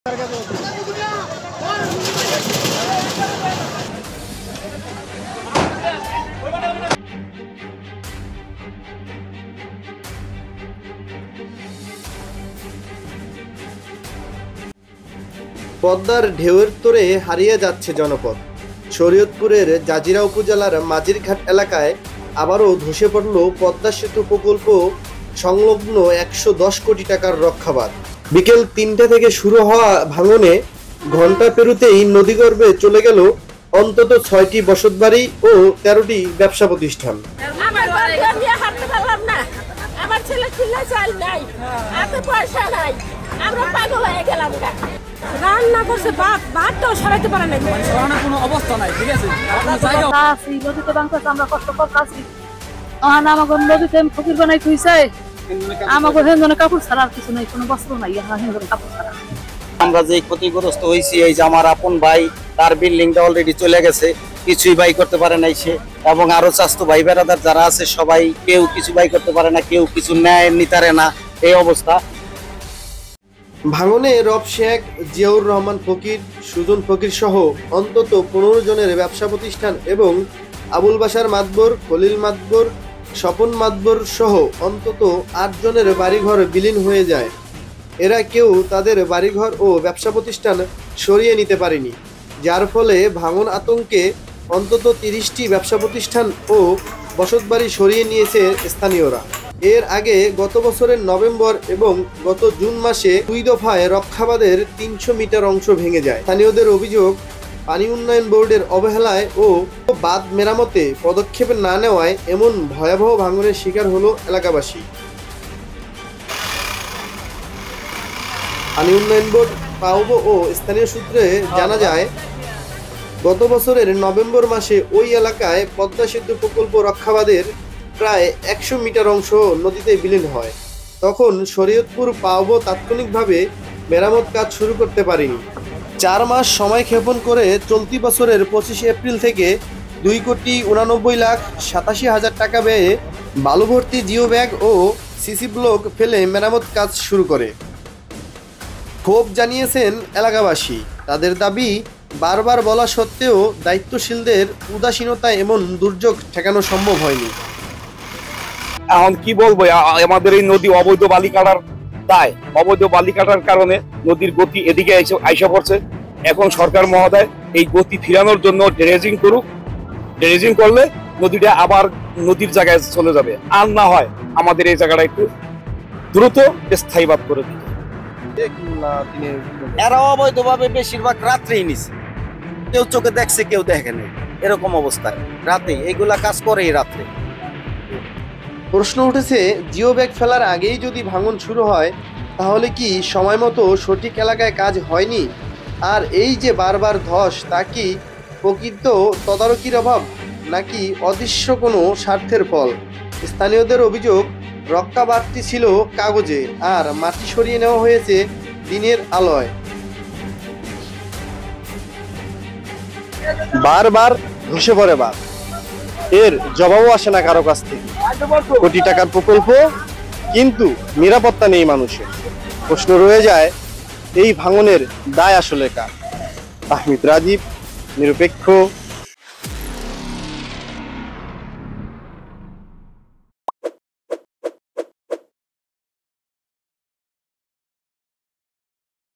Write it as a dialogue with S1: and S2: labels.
S1: পদ্মার ঢেউয়ের তোরে হারিয়ে যাচ্ছে জনপদ। শরীয়তপুরের জাজিরা উপজেলার মাঝিরঘাট এলাকায় আবারও ধসে পড়ল পদ্মা সেতু প্রকল্প সংলগ্ন ১১০ কোটি টাকার রক্ষাবাঁধ। বিকেল ৩টা থেকে শুরু হওয়া ভাঙনে ঘণ্টা পেরুতেই নদীগর্ভে চলে গেল অন্তত ৬টি বসতবাড়ি ও ১৩টি ব্যবসা প্রতিষ্ঠান।
S2: আমার ছেলে ছেলে চাল নাই, এত পয়সা নাই, আমরা পাগল হয়ে গেলাম। রান্না করছে ভাতটাও সরাইতে পারে না, সরানোর কোনো অবস্থা নাই। ঠিক আছে, নদীতে বাংলাদেশ আমরা কষ্টকর আছি। আমাকে নদীতে ফকির বানাই থইছে, আমাকে হেন কাপড় ছাড়া আর কিছু নাই, কোনো বস্ত্র নাই, কাপড় ছাড়া।
S3: আমরা যে ক্ষতিগ্রস্ত হয়েছি, এই যে আমার আপন ভাই, তার বিল্ডিংটা অলরেডি চলে গেছে, কিছুই বাই করতে পারে না সে, এবং আরো চাস্তো ভাই বেড়াদার যারা আছে সবাই কেউ কিছু বাই করতে পারে না, কেউ কিছু নেয় নিতারে না, এই অবস্থা।
S1: ভাঙনে রব শেখ, জিয়াউর রহমান ফকির, সুজন ফকির সহ অন্তত ১৫ জনের ব্যবসা প্রতিষ্ঠান এবং আবুল বাশার মাতবর, খলিল মাতবর, স্বপন মাতবর সহ অন্তত ৮ জনের বাড়িঘর বিলীন হয়ে যায়। এরা কেউ তাদের বাড়িঘর ও ব্যবসা প্রতিষ্ঠান সরিয়ে নিতে পারেনি, যার ফলে ভাঙন আতঙ্কে অন্তত ৩০টি ব্যবসা প্রতিষ্ঠান ও বসতবাড়ি সরিয়ে নিয়েছে স্থানীয়রা। এর আগে গত বছরের নভেম্বর এবং গত জুন মাসে ২ দফায় রক্ষাবাঁধের ৩০০ মিটার অংশ ভেঙে যায়। স্থানীয়দের অভিযোগ, পানি উন্নয়ন বোর্ডের অবহেলায় ও বাঁধ মেরামতে পদক্ষেপ না নেওয়ায় এমন ভয়াবহ ভাঙনের শিকার হলো এলাকাবাসী। পানি উন্নয়ন বোর্ড পাউবো ও স্থানীয় সূত্রে জানা যায়, গত বছরের নভেম্বর মাসে ওই এলাকায় পদ্মা সেতু প্রকল্প রক্ষাবাঁধের প্রায় ১০০ মিটার অংশ নদীতে বিলীন হয়। তখন শরীয়তপুর পাউবো তাৎক্ষণিকভাবে মেরামত কাজ শুরু করতে পারেনি। ৪ মাস সময় ক্ষেপণ করে চলতি বছরের ২৫ এপ্রিল থেকে ২,৮৯,৮৭,০০০ টাকা ব্যয়ে বালু ভর্তি জিও ব্যাগ ও সিসি ব্লক ফেলে মেরামত কাজ শুরু করে। ক্ষোভ জানিয়েছেন এলাকাবাসী। তাদের দাবি, বারবার বলা সত্ত্বেও দায়িত্বশীলদের উদাসীনতায় এমন দুর্যোগ ঠেকানো সম্ভব হয়নি।
S4: এখন কি বলবো, আমাদের এই নদী অবৈধ বালি কাটার দায়, অবৈধ বালি কাটার কারণে নদীর গতি এদিকে আইসা পড়ছে। এখন সরকার মহোদয় এই গতি ফিরানোর জন্য ড্রেজিং করুক। ড্রেজিং করলে নদীটা আবার নদীর জায়গায় চলে যাবে, আর না হয় আমাদের এই জায়গাটা একটু দ্রুত স্থায়ীবাদ করে দিতে।
S3: এরা অবৈধভাবে বেশিরভাগ রাত্রেই নিছে, কেউ চোখে দেখছে কেউ দেখে নেই, এরকম অবস্থায় রাতে এইগুলা কাজ করে। রাত্রে
S1: প্রশ্ন উঠেছে, জিও ব্যাগ ফেলার আগেই যদি ভাঙন শুরু হয়, তাহলে কি সময় মতো সঠিক এলাকায় কাজ হয়নি? আর এই যে বারবার ধস, তা কি প্রকৃত তদারকির অভাব নাকি অদৃশ্য কোনো স্বার্থের ফল? স্থানীয়দের অভিযোগ, রক্ষাবাঁধটি ছিল কাগজে আর মাটি সরিয়ে নেওয়া হয়েছে দিনের আলোয়। বারবার ধসে পড়ে বাঁধ, এর জবাবও আসে না কারো কাছ থেকে। কোটি টাকার প্রকল্প, কিন্তু নিরাপত্তা নেই মানুষের। প্রশ্ন রয়ে যায়, এই ভাঙনের দায় আসলে কার? আহমেদ রাজীব, নিরপেক্ষ।